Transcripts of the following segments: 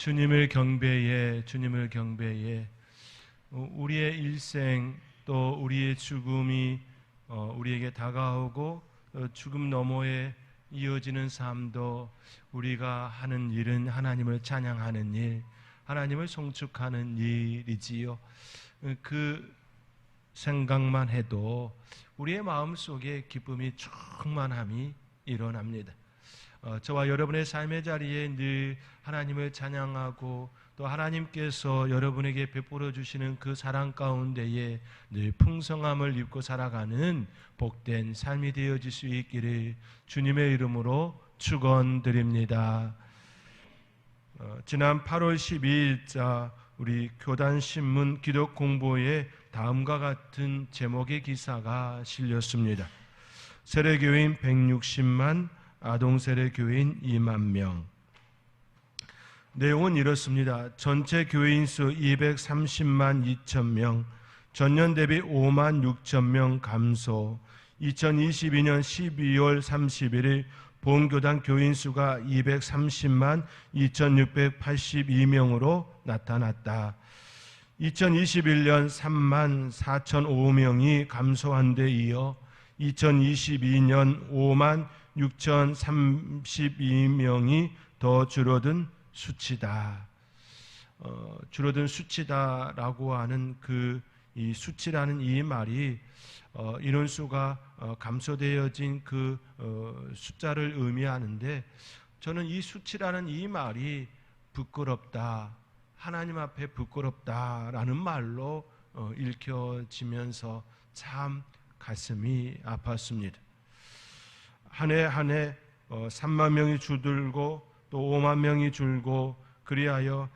주님을 경배해 우리의 일생 또 우리의 죽음이 우리에게 다가오고 죽음 너머에 이어지는 삶도 우리가 하는 일은 하나님을 찬양하는 일, 하나님을 송축하는 일이지요. 그 생각만 해도 우리의 마음속에 기쁨이 충만함이 일어납니다. 저와 여러분의 삶의 자리에 늘 하나님을 찬양하고 또 하나님께서 여러분에게 베풀어 주시는 그 사랑 가운데에 늘 풍성함을 입고 살아가는 복된 삶이 되어질 수 있기를 주님의 이름으로 축원드립니다. 지난 8월 12일자 우리 교단신문 기독공보에 다음과 같은 제목의 기사가 실렸습니다. 세례교인 160만, 아동세례교인 2만 명. 내용은 이렇습니다. 전체 교인 수 230만 2천 명, 전년 대비 5만 6천 명 감소. 2022년 12월 31일 본교단 교인 수가 230만 2,682명으로 나타났다. 2021년 3만 4,005명이 감소한 데 이어 2022년 5만 6,032명이 더 줄어든 수치다. 줄어든 수치다라고 하는 이 수치라는 이 말이 인원수가 감소되어진 그 숫자를 의미하는데, 저는 이 수치라는 이 말이 부끄럽다, 하나님 앞에 부끄럽다라는 말로 읽혀지면서 참 가슴이 아팠습니다. 한 해 한 해 3만 명이 줄고 또 5만 명이 줄고, 그리하여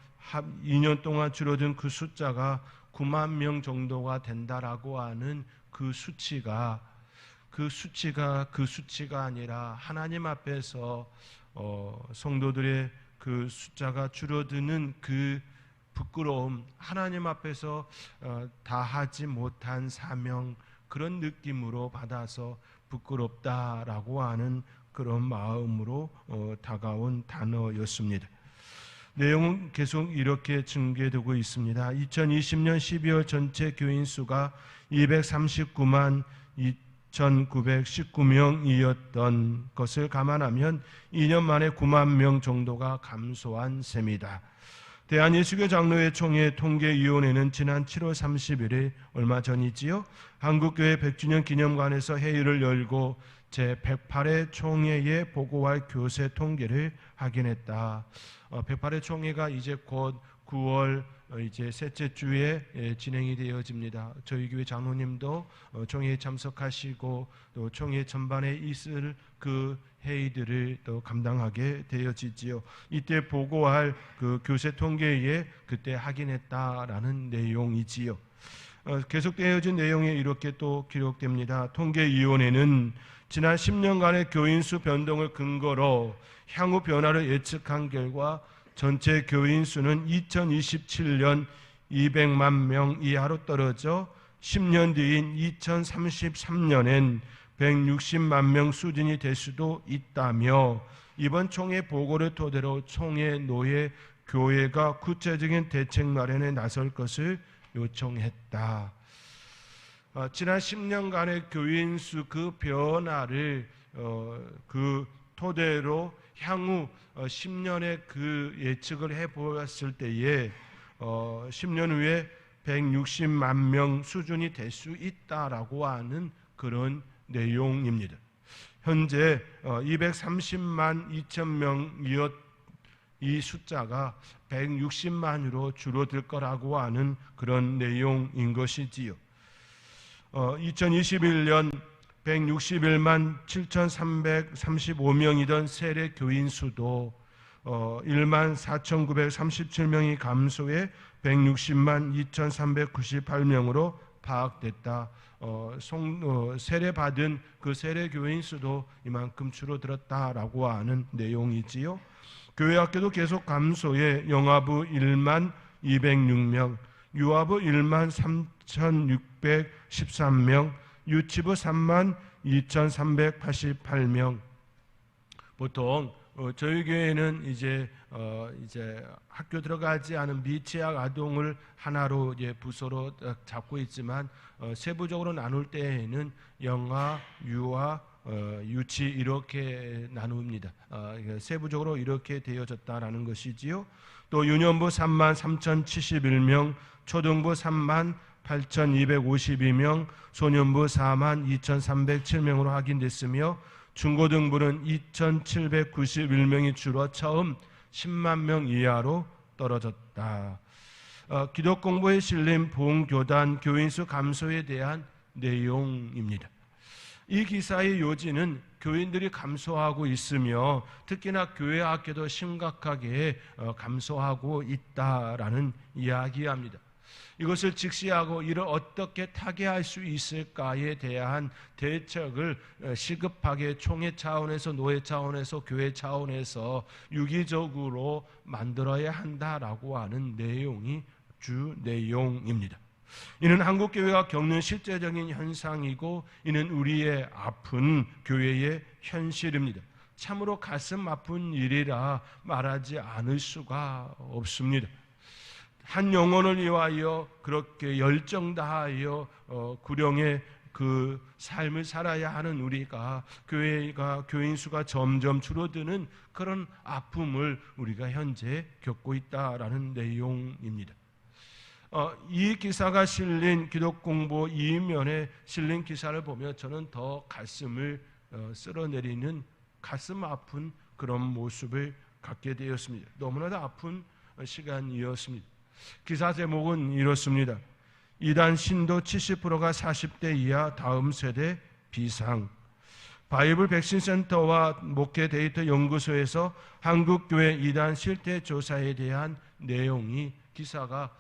2년 동안 줄어든 그 숫자가 9만 명 정도가 된다라고 하는 그 수치가 아니라 하나님 앞에서 성도들의 그 숫자가 줄어드는 그 부끄러움, 하나님 앞에서 다하지 못한 사명, 그런 느낌으로 받아서 부끄럽다라고 하는 그런 마음으로 다가온 단어였습니다. 내용은 계속 이렇게 전개되고 있습니다. 2020년 12월 전체 교인 수가 239만 2,919명이었던 것을 감안하면 2년 만에 9만 명 정도가 감소한 셈이다. 대한예수교 장로회 총회 통계위원회는 지난 7월 30일에 얼마 전이지요, 한국교회 100주년 기념관에서 회의를 열고 제108회 총회에 보고할 교세 통계를 확인했다. 108회 총회가 이제 곧 9월 이제 셋째 주에 진행이 되어집니다. 저희 교회 장로님도 총회에 참석하시고 또 총회 전반에 있을 그 회의들을 또 감당하게 되어지지요. 이때 보고할 그 교세 통계에 그때 확인했다라는 내용이지요. 계속되어진 내용에 이렇게 또 기록됩니다. 통계위원회는 지난 10년간의 교인 수 변동을 근거로 향후 변화를 예측한 결과 전체 교인 수는 2027년 200만 명 이하로 떨어져 10년 뒤인 2033년엔 160만 명 수준이 될 수도 있다며, 이번 총회 보고를 토대로 총회, 노회, 교회가 구체적인 대책 마련에 나설 것을 요청했다. 지난 10년간의 교인 수 그 변화를 그 토대로 향후 10년의 그 예측을 해보았을 때에 10년 후에 160만 명 수준이 될 수 있다라고 하는 그런 내용입니다. 현재 230만 2천 명이었 이 숫자가 160만으로 줄어들 거라고 하는 그런 내용인 것이지요. 2021년 161만 7,335명이던 세례 교인 수도 1만 4,937명이 감소해 160만 2,398명으로 파악됐다. 세례받은 그 세례 교인 수도 이만큼 줄어들었다라고 하는 내용이지요. 교회학교도 계속 감소해 영아부 1만 206명, 유아부 1만 3,613명, 유치부 3만 2,388명. 보통 저희 교회는 이제 학교 들어가지 않은 미취학 아동을 하나로 부서로 잡고 있지만 세부적으로 나눌 때에는 영아, 유아, 유치 이렇게 나눕니다. 세부적으로 이렇게 되어졌다라는 것이지요. 또 유년부 33,071명, 초등부 38,252명, 소년부 42,307명으로 확인됐으며 중고등부는 2,791명이 줄어 처음 10만 명 이하로 떨어졌다. 기독공부에 실린 봉교단 교인수 감소에 대한 내용입니다. 이 기사의 요지는 교인들이 감소하고 있으며 특히나 교회 학교도 심각하게 감소하고 있다라는 이야기합니다. 이것을 직시하고 이를 어떻게 타개할 수 있을까에 대한 대책을 시급하게 총회 차원에서, 노회 차원에서, 교회 차원에서 유기적으로 만들어야 한다라고 하는 내용이 주 내용입니다. 이는 한국교회가 겪는 실제적인 현상이고 이는 우리의 아픈 교회의 현실입니다. 참으로 가슴 아픈 일이라 말하지 않을 수가 없습니다. 한 영혼을 위하여 그렇게 열정 다하여 구령의 그 삶을 살아야 하는 우리가 교인 수가 점점 줄어드는 그런 아픔을 우리가 현재 겪고 있다라는 내용입니다. 이 기사가 실린 기독공보 2면에 실린 기사를 보며 저는 더 가슴을 쓸어내리는 가슴 아픈 그런 모습을 갖게 되었습니다. 너무나도 아픈 시간이었습니다. 기사 제목은 이렇습니다. 이단 신도 70%가 40대 이하 다음 세대 비상. 바이블 백신 센터와 목회 데이터 연구소에서 한국교회 이단 실태 조사에 대한 내용이 기사가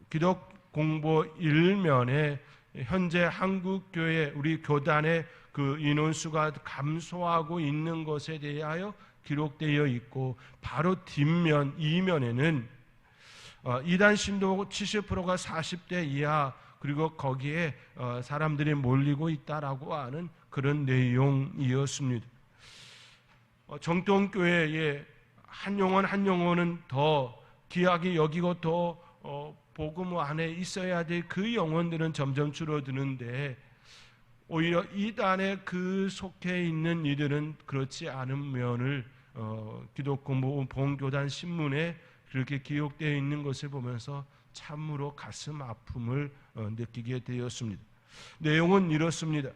기독공보 1면에 현재 한국교회 우리 교단의 그 인원수가 감소하고 있는 것에 대하여 기록되어 있고 바로 뒷면 2면에는 이단 신도 70%가 40대 이하 그리고 거기에 사람들이 몰리고 있다라고 하는 그런 내용이었습니다. 정통교회의 한 영혼은 더 귀하게 여기고 더 복음 안에 있어야 될 그 영혼들은 점점 줄어드는데 오히려 이단에 그 속해 있는 이들은 그렇지 않은 면을 기독공보 봉교단 신문에 그렇게 기록되어 있는 것을 보면서 참으로 가슴 아픔을 느끼게 되었습니다. 내용은 이렇습니다.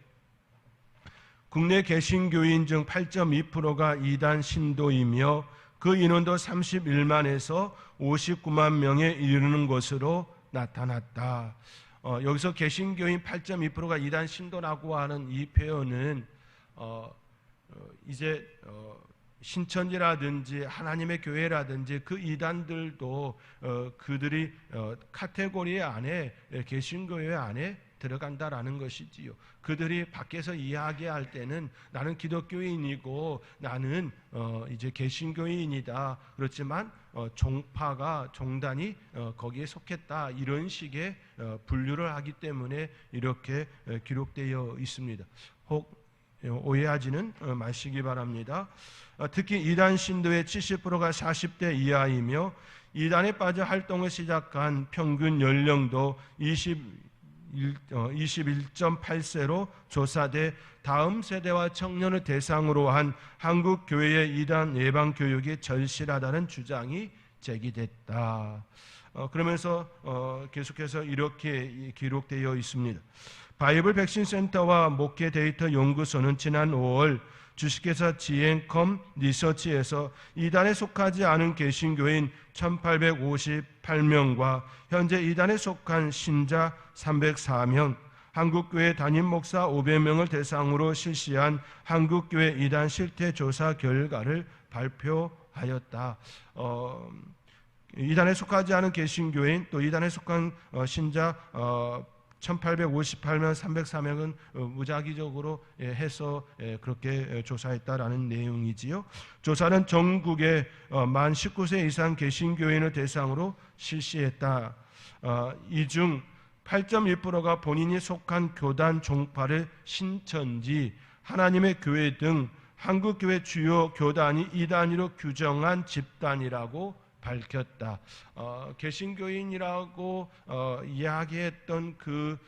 국내 개신교인 중 8.2%가 이단 신도이며 그 인원도 31만에서 59만 명에 이르는 것으로 나타났다. 여기서 개신교인 8.2%가 이단 신도라고 하는 이 표현은 이제 신천지라든지 하나님의 교회라든지 그 이단들도 그들이 카테고리 안에 개신교회 안에 들어간다라는 것이지요. 그들이 밖에서 이야기할 때는 나는 기독교인이고 나는 이제 개신교인이다. 그렇지만 종단이 거기에 속했다. 이런 식의 분류를 하기 때문에 이렇게 기록되어 있습니다. 혹 오해하지는 마시기 바랍니다. 특히 이단 신도의 70%가 40대 이하이며 이단에 빠져 활동을 시작한 평균 연령도 21.8세로 조사돼 다음 세대와 청년을 대상으로 한 한국 교회의 이단 예방 교육이 절실하다는 주장이 제기됐다. 그러면서 계속해서 이렇게 기록되어 있습니다. 바이블 백신 센터와 목회 데이터 연구소는 지난 5월 주식회사 지앤컴 리서치에서 이단에 속하지 않은 개신교인 1858명과 현재 이단에 속한 신자 304명, 한국교회 담임 목사 500명을 대상으로 실시한 한국교회 이단 실태조사 결과를 발표하였다. 이단에 속하지 않은 개신교인 또 이단에 속한 신자 1858명, 304명은 무작위적으로 해서 그렇게 조사했다라는 내용이지요. 조사는 전국의 만 19세 이상 개신교인을 대상으로 실시했다. 이 중 8.1%가 본인이 속한 교단 종파를 신천지, 하나님의 교회 등 한국교회 주요 교단이 이단위로 규정한 집단이라고 밝혔다. 개신교인이라고 이야기했던 그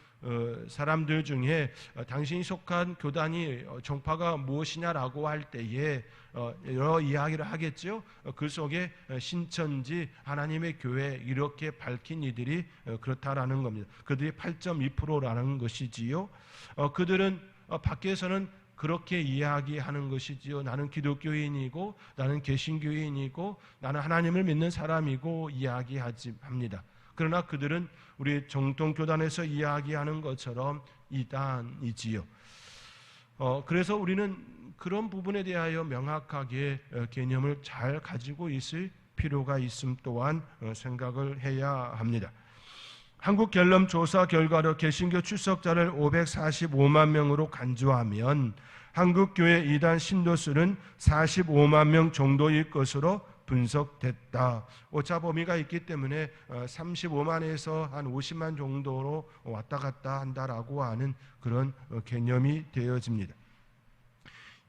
사람들 중에 당신이 속한 교단이 종파가 무엇이냐라고 할 때에 여러 이야기를 하겠죠. 그 속에 신천지 하나님의 교회 이렇게 밝힌 이들이 그렇다라는 겁니다. 그들이 8.2%라는 것이지요. 그들은 밖에서는 그렇게 이야기하는 것이지요. 나는 기독교인이고 나는 개신교인이고 나는 하나님을 믿는 사람이고 합니다. 그러나 그들은 우리 정통교단에서 이야기하는 것처럼 이단이지요. 그래서 우리는 그런 부분에 대하여 명확하게 개념을 잘 가지고 있을 필요가 있음 또한 생각을 해야 합니다. 한국 갤럽 조사 결과로 개신교 출석자를 545만 명으로 간주하면 한국교회 이단 신도수는 45만 명 정도일 것으로 분석됐다. 오차 범위가 있기 때문에 35만에서 한 50만 정도로 왔다 갔다 한다라고 하는 그런 개념이 되어집니다.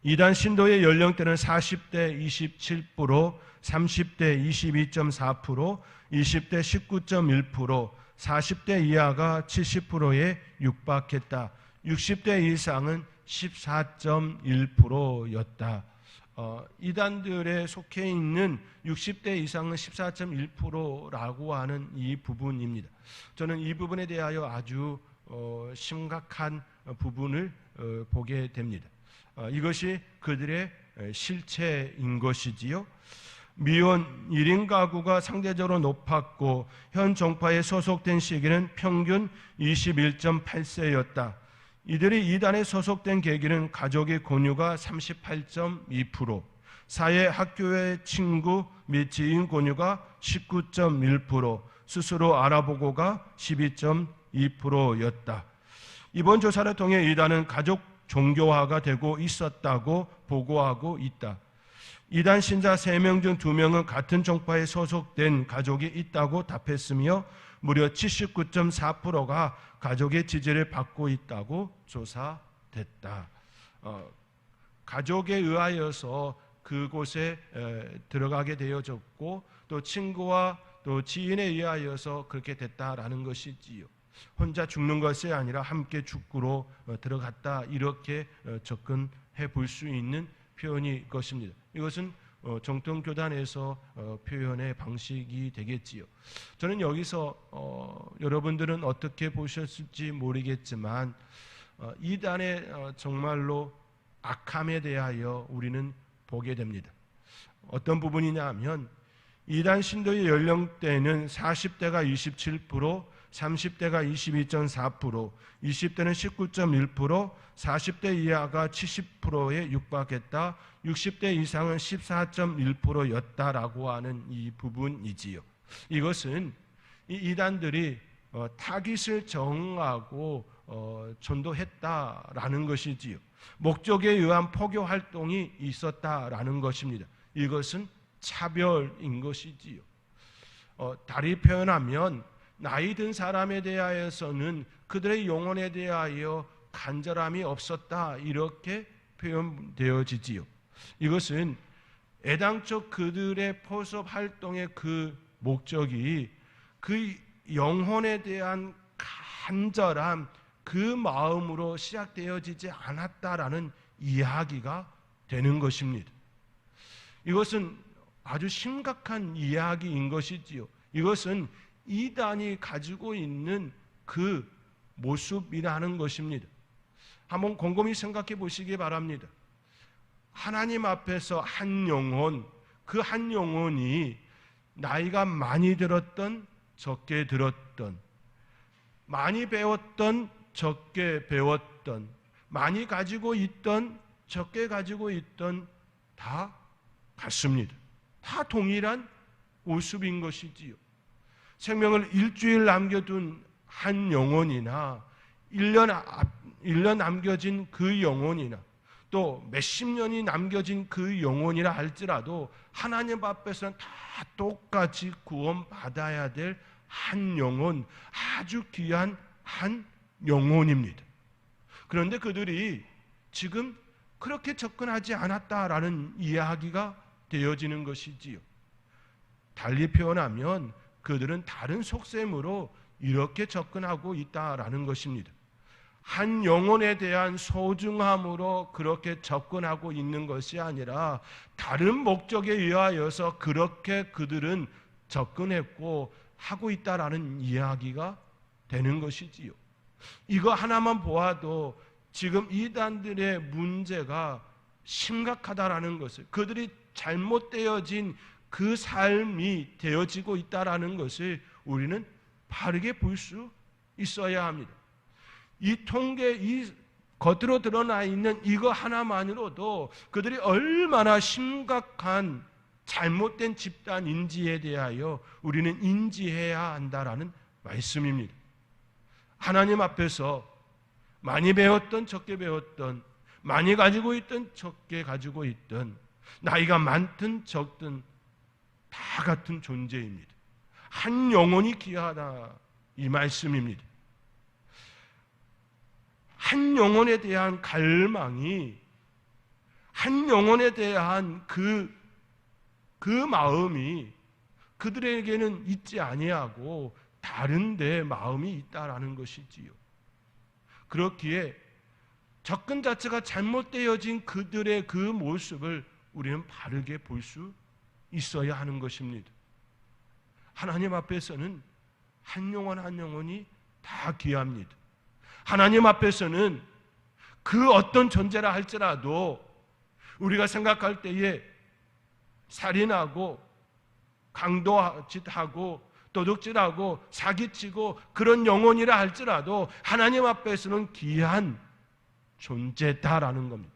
이단 신도의 연령대는 40대 27%, 30대 22.4%, 20대 19.1%, 40대 이하가 70%에 육박했다. 60대 이상은 14.1%였다. 이단들에 속해 있는 60대 이상은 14.1%라고 하는 이 부분입니다. 저는 이 부분에 대하여 아주 심각한 부분을 보게 됩니다. 이것이 그들의 실체인 것이지요. 미혼 1인 가구가 상대적으로 높았고 현 종파에 소속된 시기는 평균 21.8세였다. 이들이 이단에 소속된 계기는 가족의 권유가 38.2%, 사회 학교의 친구 및 지인 권유가 19.1%, 스스로 알아보고가 12.2%였다. 이번 조사를 통해 이단은 가족 종교화가 되고 있었다고 보고하고 있다. 이단 신자 3명 중 2명은 같은 종파에 소속된 가족이 있다고 답했으며 무려 79.4%가 가족의 지지를 받고 있다고 조사됐다. 가족에 의하여서 그곳에 들어가게 되어졌고 또 친구와 또 지인에 의하여서 그렇게 됐다라는 것이지요. 혼자 죽는 것이 아니라 함께 죽구로 들어갔다 이렇게 접근해 볼 수 있는 표현일 것입니다. 이것은 정통교단에서 표현의 방식이 되겠지요. 저는 여기서 여러분들은 어떻게 보셨을지 모르겠지만 이단의 정말로 악함에 대하여 우리는 보게 됩니다. 어떤 부분이냐 하면 이단 신도의 연령대는 40대가 27%, 30대가 22.4%, 20대는 19.1%, 40대 이하가 70%에 육박했다. 60대 이상은 14.1%였다라고 하는 이 부분이지요. 이것은 이 이단들이 타깃을 정하고 전도했다라는 것이지요. 목적에 의한 포교 활동이 있었다라는 것입니다. 이것은 차별인 것이지요. 다리 표현하면 나이 든 사람에 대하여서는 그들의 영혼에 대하여 간절함이 없었다 이렇게 표현되어지지요. 이것은 애당초 그들의 포섭 활동의 그 목적이 그 영혼에 대한 간절함 그 마음으로 시작되어지지 않았다라는 이야기가 되는 것입니다. 이것은 아주 심각한 이야기인 것이지요. 이것은 이단이 가지고 있는 그 모습이라는 것입니다. 한번 곰곰이 생각해 보시기 바랍니다. 하나님 앞에서 한 영혼, 그 한 영혼이 나이가 많이 들었던, 적게 들었던, 많이 배웠던, 적게 배웠던, 많이 가지고 있던, 적게 가지고 있던 다 같습니다. 다 동일한 모습인 것이지요. 생명을 일주일 남겨둔 한 영혼이나 1년 남겨진 그 영혼이나 또 몇십 년이 남겨진 그 영혼이라 할지라도 하나님 앞에서는 다 똑같이 구원받아야 될 한 영혼, 아주 귀한 한 영혼입니다. 그런데 그들이 지금 그렇게 접근하지 않았다라는 이야기가 되어지는 것이지요. 달리 표현하면 그들은 다른 속셈으로 이렇게 접근하고 있다라는 것입니다. 한 영혼에 대한 소중함으로 그렇게 접근하고 있는 것이 아니라 다른 목적에 의하여서 그렇게 그들은 접근했고 하고 있다라는 이야기가 되는 것이지요. 이거 하나만 보아도 지금 이단들의 문제가 심각하다라는 것을, 그들이 잘못되어진 그 삶이 되어지고 있다라는 것을 우리는 바르게 볼 수 있어야 합니다. 이 통계, 이 겉으로 드러나 있는 이거 하나만으로도 그들이 얼마나 심각한 잘못된 집단인지에 대하여 우리는 인지해야 한다라는 말씀입니다. 하나님 앞에서 많이 배웠던 적게 배웠던, 많이 가지고 있던 적게 가지고 있던, 나이가 많든 적든 다 같은 존재입니다. 한 영혼이 귀하다, 이 말씀입니다. 한 영혼에 대한 갈망이, 한 영혼에 대한 그 마음이 그들에게는 있지 아니하고 다른 데 마음이 있다라는 것이지요. 그렇기에 접근 자체가 잘못되어진 그들의 그 모습을 우리는 바르게 볼 수 있어야 하는 것입니다. 하나님 앞에서는 한 영혼 한 영혼이 다 귀합니다. 하나님 앞에서는 그 어떤 존재라 할지라도 우리가 생각할 때에 살인하고 강도짓하고 도둑질하고 사기치고 그런 영혼이라 할지라도 하나님 앞에서는 귀한 존재다라는 겁니다.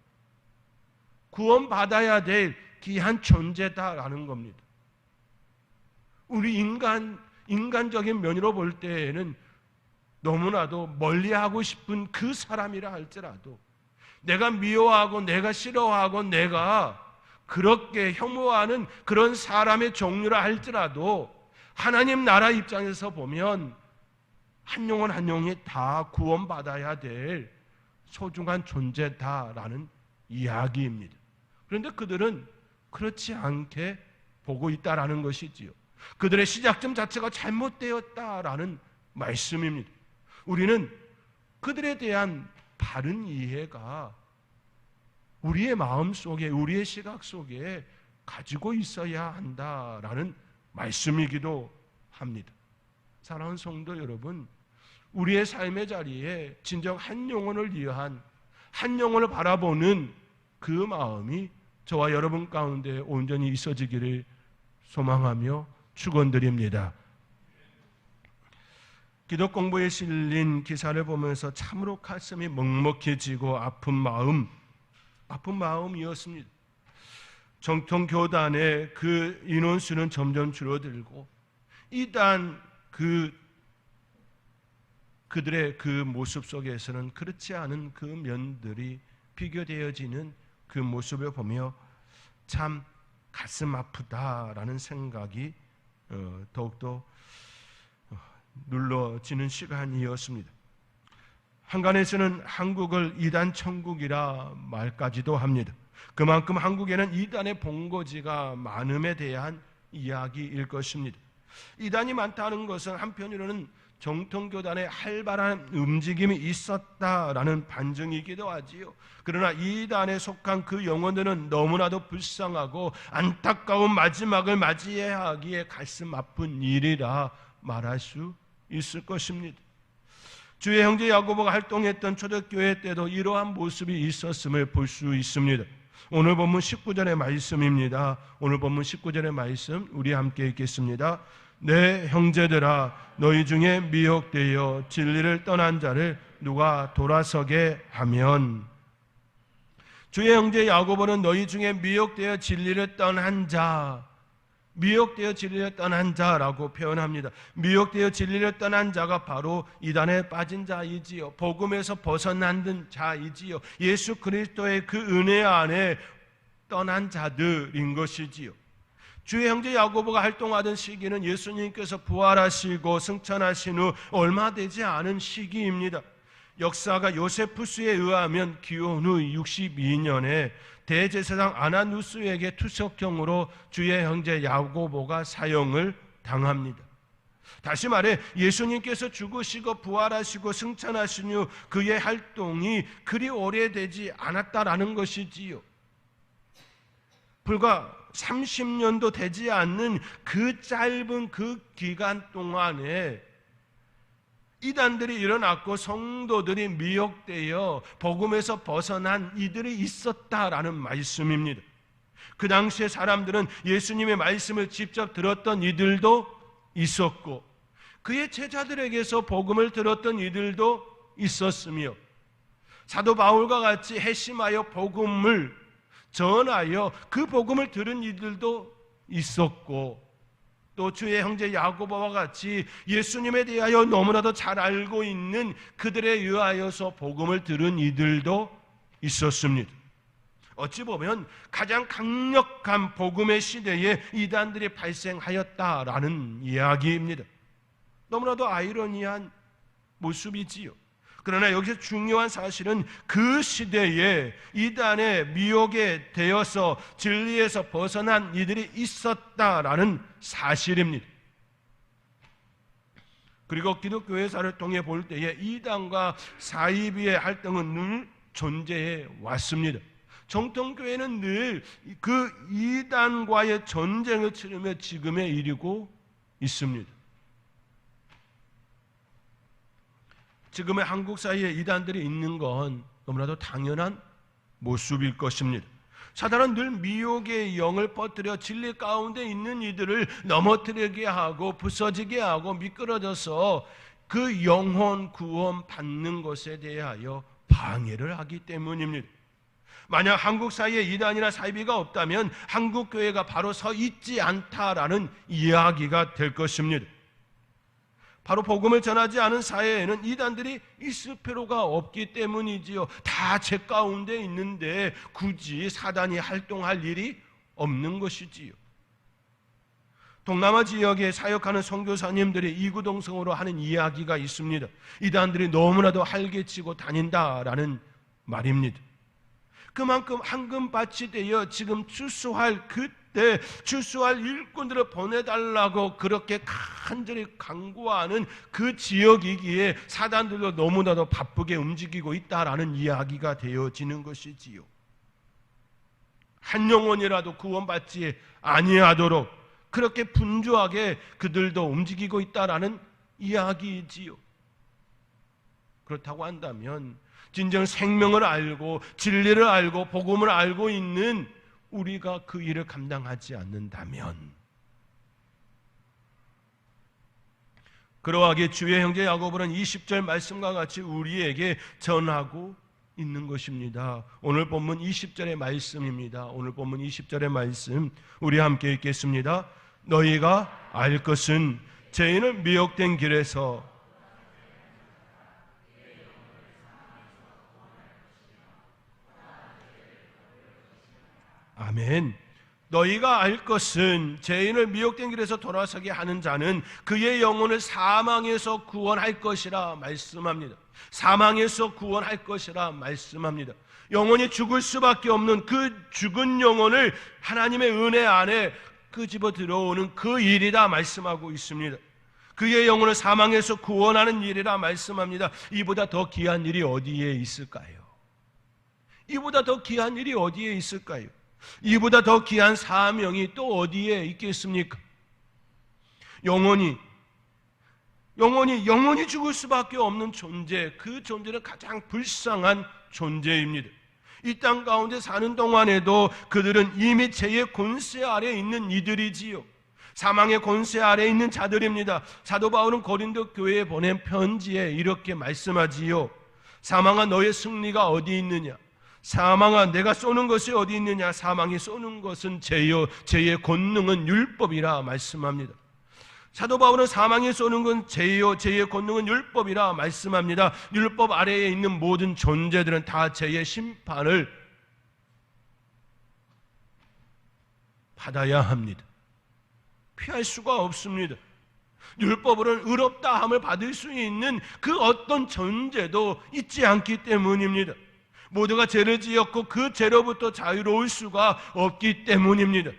구원받아야 될 귀한 존재다라는 겁니다. 우리 인간적인 면으로 볼 때에는 너무나도 멀리하고 싶은 그 사람이라 할지라도, 내가 미워하고 내가 싫어하고 내가 그렇게 혐오하는 그런 사람의 종류라 할지라도 하나님 나라 입장에서 보면 한 영혼 한 영혼이 다 구원받아야 될 소중한 존재다라는 이야기입니다. 그런데 그들은 그렇지 않게 보고 있다라는 것이지요. 그들의 시작점 자체가 잘못되었다라는 말씀입니다. 우리는 그들에 대한 바른 이해가 우리의 마음 속에, 우리의 시각 속에 가지고 있어야 한다라는 말씀이기도 합니다. 사랑하는 성도 여러분, 우리의 삶의 자리에 진정 한 영혼을 위한, 한 영혼을 바라보는 그 마음이 저와 여러분 가운데 온전히 있어지기를 소망하며 축원드립니다. 기독 공부에 실린 기사를 보면서 참으로 가슴이 먹먹해지고 아픈 마음이었습니다. 정통 교단의 그 인원수는 점점 줄어들고 이단 그들의 그 모습 속에서는 그렇지 않은 그 면들이 비교되어지는 그 모습을 보며 참 가슴 아프다라는 생각이 더욱더 눌러지는 시간이었습니다. 한간에서는 한국을 이단 천국이라 말까지도 합니다. 그만큼 한국에는 이단의 본거지가 많음에 대한 이야기일 것입니다. 이단이 많다는 것은 한편으로는 정통교단의 활발한 움직임이 있었다라는 반증이기도 하지요. 그러나 이단에 속한 그 영혼들은 너무나도 불쌍하고 안타까운 마지막을 맞이해야 하기에 가슴 아픈 일이라 말할 수 있을 것입니다. 주의 형제 야고보가 활동했던 초대교회 때도 이러한 모습이 있었음을 볼 수 있습니다. 오늘 본문 19절의 말씀입니다. 오늘 본문 19절의 말씀 우리 함께 읽겠습니다. 내 형제들아, 너희 중에 미혹되어 진리를 떠난 자를 누가 돌아서게 하면, 주의 형제 야고보는 너희 중에 미혹되어 진리를 떠난 자, 미혹되어 진리를 떠난 자라고 표현합니다. 미혹되어 진리를 떠난 자가 바로 이단에 빠진 자이지요. 복음에서 벗어난 자이지요. 예수 그리스도의 그 은혜 안에 떠난 자들인 것이지요. 주의 형제 야고보가 활동하던 시기는 예수님께서 부활하시고 승천하신 후 얼마 되지 않은 시기입니다. 역사가 요세푸스에 의하면 기원 후 62년에 대제사장 아나누스에게 투석형으로 주의 형제 야고보가 사형을 당합니다. 다시 말해 예수님께서 죽으시고 부활하시고 승천하신 후 그의 활동이 그리 오래되지 않았다라는 것이지요. 불과 30년도 되지 않는 그 짧은 그 기간 동안에 이단들이 일어났고 성도들이 미혹되어 복음에서 벗어난 이들이 있었다라는 말씀입니다. 그 당시에 사람들은 예수님의 말씀을 직접 들었던 이들도 있었고 그의 제자들에게서 복음을 들었던 이들도 있었으며 사도 바울과 같이 회심하여 복음을 전하여 그 복음을 들은 이들도 있었고 또 주의 형제 야고보와 같이 예수님에 대하여 너무나도 잘 알고 있는 그들에 의하여서 복음을 들은 이들도 있었습니다. 어찌 보면 가장 강력한 복음의 시대에 이단들이 발생하였다라는 이야기입니다. 너무나도 아이러니한 모습이지요. 그러나 여기서 중요한 사실은 그 시대에 이단의 미혹에 되어서 진리에서 벗어난 이들이 있었다라는 사실입니다. 그리고 기독교회사를 통해 볼 때에 이단과 사이비의 활동은 늘 존재해 왔습니다. 정통교회는 늘 그 이단과의 전쟁을 치르며 지금에 이르고 있습니다. 지금의 한국 사이에 이단들이 있는 건 너무나도 당연한 모습일 것입니다. 사단은 늘 미혹의 영을 퍼뜨려 진리 가운데 있는 이들을 넘어뜨리게 하고 부서지게 하고 미끄러져서 그 영혼 구원 받는 것에 대하여 방해를 하기 때문입니다. 만약 한국 사이에 이단이나 사이비가 없다면 한국 교회가 바로 서 있지 않다라는 이야기가 될 것입니다. 바로 복음을 전하지 않은 사회에는 이단들이 있을 필요가 없기 때문이지요. 다 제 가운데 있는데 굳이 사단이 활동할 일이 없는 것이지요. 동남아 지역에 사역하는 선교사님들이 이구동성으로 하는 이야기가 있습니다. 이단들이 너무나도 활개치고 다닌다라는 말입니다. 그만큼 황금밭이 되어 지금 추수할 그때 추수할 일꾼들을 보내달라고 그렇게 간절히 간구하는 그 지역이기에 사단들도 너무나도 바쁘게 움직이고 있다라는 이야기가 되어지는 것이지요. 한 영혼이라도 구원받지 아니하도록 그렇게 분주하게 그들도 움직이고 있다라는 이야기이지요. 그렇다고 한다면 진정 생명을 알고 진리를 알고 복음을 알고 있는 우리가 그 일을 감당하지 않는다면 그러하게 주의 형제 야고보는 20절 말씀과 같이 우리에게 전하고 있는 것입니다. 오늘 본문 20절의 말씀입니다. 오늘 본문 20절의 말씀 우리 함께 읽겠습니다. 너희가 알 것은 죄인을 미혹된 길에서 아멘. 너희가 알 것은 죄인을 미혹된 길에서 돌아서게 하는 자는 그의 영혼을 사망에서 구원할 것이라 말씀합니다. 사망에서 구원할 것이라 말씀합니다. 영혼이 죽을 수밖에 없는 그 죽은 영혼을 하나님의 은혜 안에 끄집어 들어오는 그 일이라 말씀하고 있습니다. 그의 영혼을 사망에서 구원하는 일이라 말씀합니다. 이보다 더 귀한 일이 어디에 있을까요? 이보다 더 귀한 일이 어디에 있을까요? 이보다 더 귀한 사명이 또 어디에 있겠습니까? 영혼이 죽을 수밖에 없는 존재, 그 존재는 가장 불쌍한 존재입니다. 이 땅 가운데 사는 동안에도 그들은 이미 죄의 권세 아래 있는 이들이지요. 사망의 권세 아래 있는 자들입니다. 사도 바울은 고린도 교회에 보낸 편지에 이렇게 말씀하지요. 사망아 너의 승리가 어디 있느냐? 사망아 내가 쏘는 것이 어디 있느냐? 사망이 쏘는 것은 죄요 죄의 권능은 율법이라 말씀합니다. 사도 바울은 사망이 쏘는 건 죄요 죄의 권능은 율법이라 말씀합니다. 율법 아래에 있는 모든 존재들은 다 죄의 심판을 받아야 합니다. 피할 수가 없습니다. 율법으로는 의롭다함을 받을 수 있는 그 어떤 존재도 있지 않기 때문입니다. 모두가 죄를 지었고 그 죄로부터 자유로울 수가 없기 때문입니다.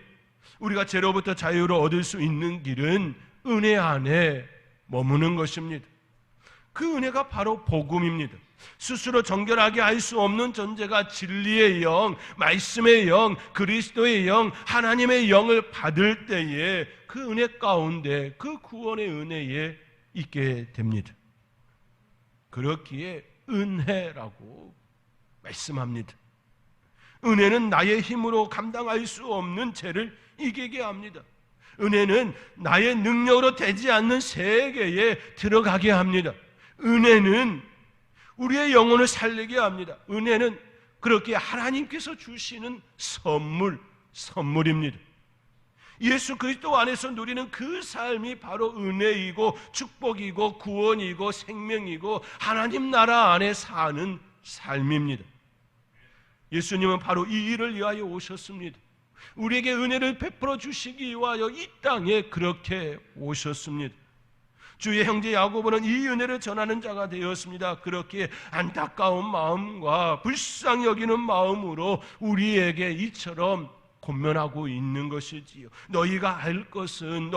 우리가 죄로부터 자유를 얻을 수 있는 길은 은혜 안에 머무는 것입니다. 그 은혜가 바로 복음입니다. 스스로 정결하게 할 수 없는 존재가 진리의 영, 말씀의 영, 그리스도의 영, 하나님의 영을 받을 때에 그 은혜 가운데 그 구원의 은혜에 있게 됩니다. 그렇기에 은혜라고 말씀합니다. 은혜는 나의 힘으로 감당할 수 없는 죄를 이기게 합니다. 은혜는 나의 능력으로 되지 않는 세계에 들어가게 합니다. 은혜는 우리의 영혼을 살리게 합니다. 은혜는 그렇게 하나님께서 주시는 선물입니다. 예수 그리스도 안에서 누리는 그 삶이 바로 은혜이고 축복이고 구원이고 생명이고 하나님 나라 안에 사는 삶입니다. 예수님은 바로 이 일을 위하여 오셨습니다. 우리에게 은혜를 베풀어 주시기 위하여 이 땅에 그렇게 오셨습니다. 주의 형제 야고보는 이 은혜를 전하는 자가 되었습니다. 그렇게 안타까운 마음과 불쌍히 여기는 마음으로 우리에게 이처럼 권면하고 있는 것이지요. 너희가 알 것은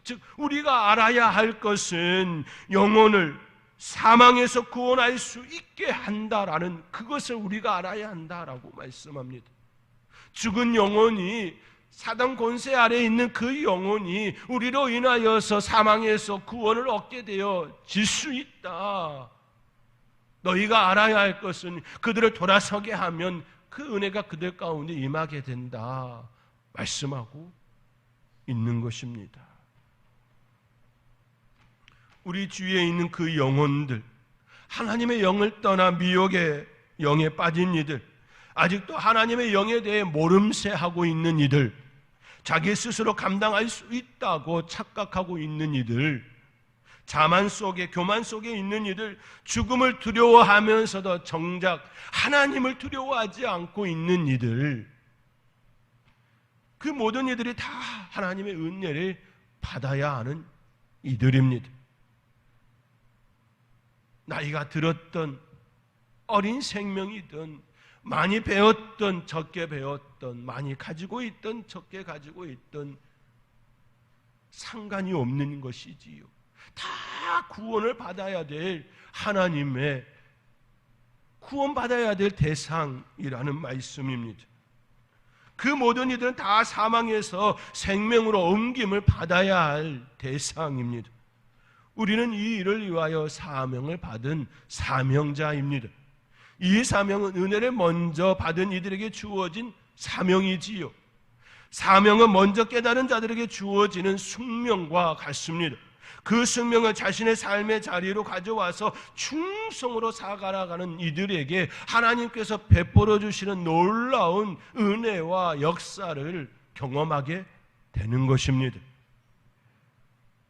즉 우리가 알아야 할 것은 영혼을 사망에서 구원할 수 있게 한다라는 그것을 우리가 알아야 한다라고 말씀합니다. 죽은 영혼이 사단 권세 아래에 있는 그 영혼이 우리로 인하여서 사망에서 구원을 얻게 되어질 수 있다. 너희가 알아야 할 것은 그들을 돌아서게 하면 그 은혜가 그들 가운데 임하게 된다 말씀하고 있는 것입니다. 우리 주위에 있는 그 영혼들, 하나님의 영을 떠나 미혹의 영에 빠진 이들, 아직도 하나님의 영에 대해 모름세하고 있는 이들, 자기 스스로 감당할 수 있다고 착각하고 있는 이들, 자만 속에 교만 속에 있는 이들, 죽음을 두려워하면서도 정작 하나님을 두려워하지 않고 있는 이들, 그 모든 이들이 다 하나님의 은혜를 받아야 하는 이들입니다. 나이가 들었던 어린 생명이든 많이 배웠던 적게 배웠던 많이 가지고 있던 적게 가지고 있던 상관이 없는 것이지요. 다 구원을 받아야 될 하나님의 구원받아야 될 대상이라는 말씀입니다. 그 모든 이들은 다 사망에서 생명으로 옮김을 받아야 할 대상입니다. 우리는 이 일을 위하여 사명을 받은 사명자입니다. 이 사명은 은혜를 먼저 받은 이들에게 주어진 사명이지요. 사명은 먼저 깨달은 자들에게 주어지는 숙명과 같습니다. 그 숙명을 자신의 삶의 자리로 가져와서 충성으로 살아가는 이들에게 하나님께서 베풀어 주시는 놀라운 은혜와 역사를 경험하게 되는 것입니다.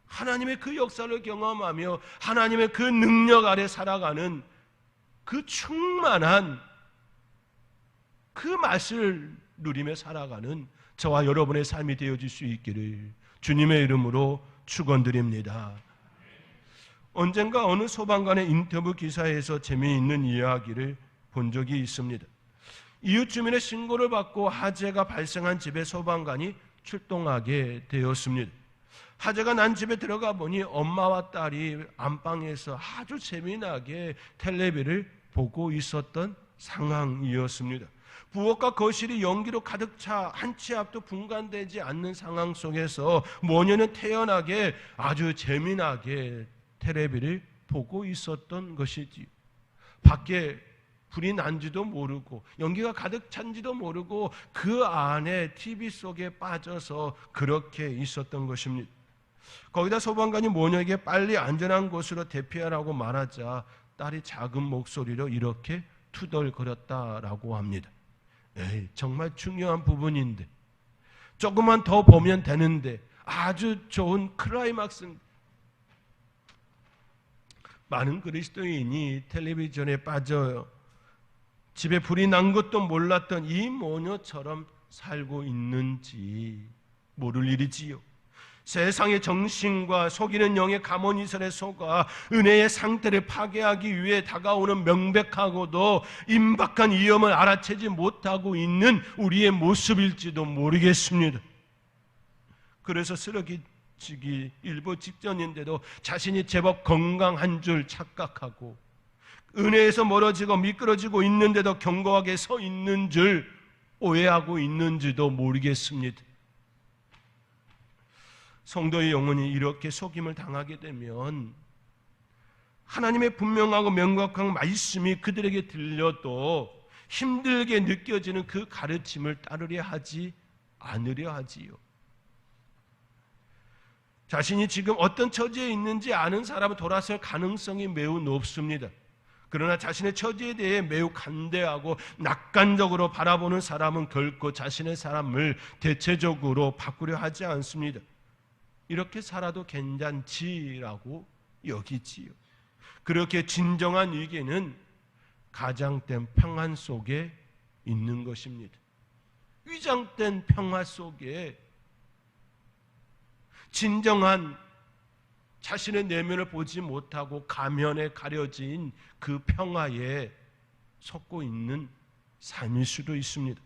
하나님의 그 역사를 경험하며 하나님의 그 능력 아래 살아가는 그 충만한 그 맛을 누리며 살아가는 저와 여러분의 삶이 되어질 수 있기를 주님의 이름으로 축원드립니다. 언젠가 어느 소방관의 인터뷰 기사에서 재미있는 이야기를 본 적이 있습니다. 이웃 주민의 신고를 받고 화재가 발생한 집에 소방관이 출동하게 되었습니다. 화재가 난 집에 들어가 보니 엄마와 딸이 안방에서 아주 재미나게 텔레비를 보고 있었던 상황이었습니다. 부엌과 거실이 연기로 가득 차 한 치 앞도 분간되지 않는 상황 속에서 모녀는 태연하게 아주 재미나게 텔레비를 보고 있었던 것이지. 밖에 불이 난지도 모르고 연기가 가득 찬지도 모르고 그 안에 TV 속에 빠져서 그렇게 있었던 것입니다. 거기다 소방관이 모녀에게 빨리 안전한 곳으로 대피하라고 말하자 딸이 작은 목소리로 이렇게 투덜거렸다라고 합니다. 에이, 정말 중요한 부분인데 조금만 더 보면 되는데 아주 좋은 클라이막스. 많은 그리스도인이 텔레비전에 빠져 집에 불이 난 것도 몰랐던 이 모녀처럼 살고 있는지 모를 일이지요. 세상의 정신과 속이는 영의 가모니설에 속아 은혜의 상태를 파괴하기 위해 다가오는 명백하고도 임박한 위험을 알아채지 못하고 있는 우리의 모습일지도 모르겠습니다. 그래서 쓰러지기 일보 직전인데도 자신이 제법 건강한 줄 착각하고 은혜에서 멀어지고 미끄러지고 있는데도 견고하게 서 있는 줄 오해하고 있는지도 모르겠습니다. 성도의 영혼이 이렇게 속임을 당하게 되면 하나님의 분명하고 명확한 말씀이 그들에게 들려도 힘들게 느껴지는 그 가르침을 따르려 하지 않으려 하지요. 자신이 지금 어떤 처지에 있는지 아는 사람은 돌아설 가능성이 매우 높습니다. 그러나 자신의 처지에 대해 매우 간대하고 낙관적으로 바라보는 사람은 결코 자신의 삶을 대체적으로 바꾸려 하지 않습니다. 이렇게 살아도 괜찮지라고 여기지요. 그렇게 진정한 위기는 가장된 평안 속에 있는 것입니다. 위장된 평화 속에 진정한 자신의 내면을 보지 못하고 가면에 가려진 그 평화에 솟고 있는 삶일 수도 있습니다.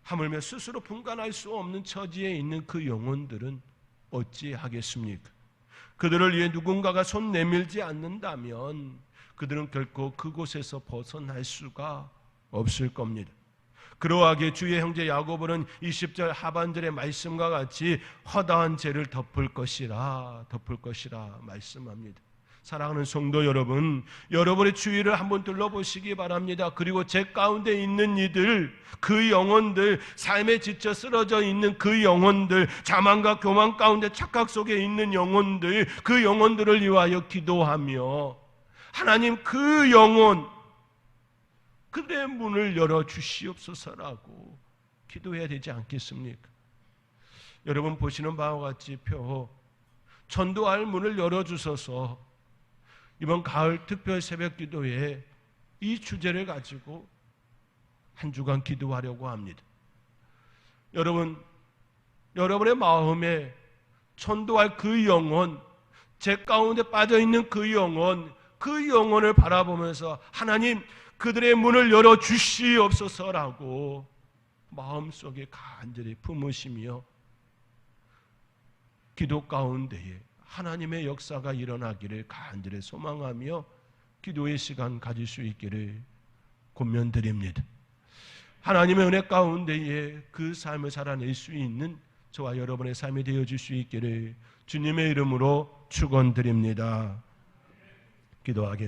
하물며 스스로 분간할 수 없는 처지에 있는 그 영혼들은 어찌하겠습니까? 그들을 위해 누군가가 손 내밀지 않는다면 그들은 결코 그곳에서 벗어날 수가 없을 겁니다. 그러하기에 주의 형제 야고보는 20절 하반절의 말씀과 같이 허다한 죄를 덮을 것이라 말씀합니다. 사랑하는 성도 여러분, 여러분의 주위를 한번 둘러보시기 바랍니다. 그리고 제 가운데 있는 이들, 그 영혼들, 삶에 지쳐 쓰러져 있는 그 영혼들, 자만과 교만 가운데 착각 속에 있는 영혼들, 그 영혼들을 위하여 기도하며 하나님 그 영혼, 그들의 문을 열어주시옵소서라고 기도해야 되지 않겠습니까? 여러분 보시는 바와 같이 전도할 문을 열어주셔서 이번 가을 특별 새벽 기도에 이 주제를 가지고 한 주간 기도하려고 합니다. 여러분의 마음에 전도할 그 영혼, 제 가운데 빠져있는 그 영혼을 바라보면서 하나님 그들의 문을 열어주시옵소서라고 마음속에 간절히 품으시며 기도 가운데에 하나님의 역사가 일어나기를 간절히 소망하며 기도의 시간 가질 수 있기를 권면드립니다. 하나님의 은혜 가운데에 그 삶을 살아낼 수 있는 저와 여러분의 삶이 되어질 수 있기를 주님의 이름으로 축원드립니다. 기도하겠습니다.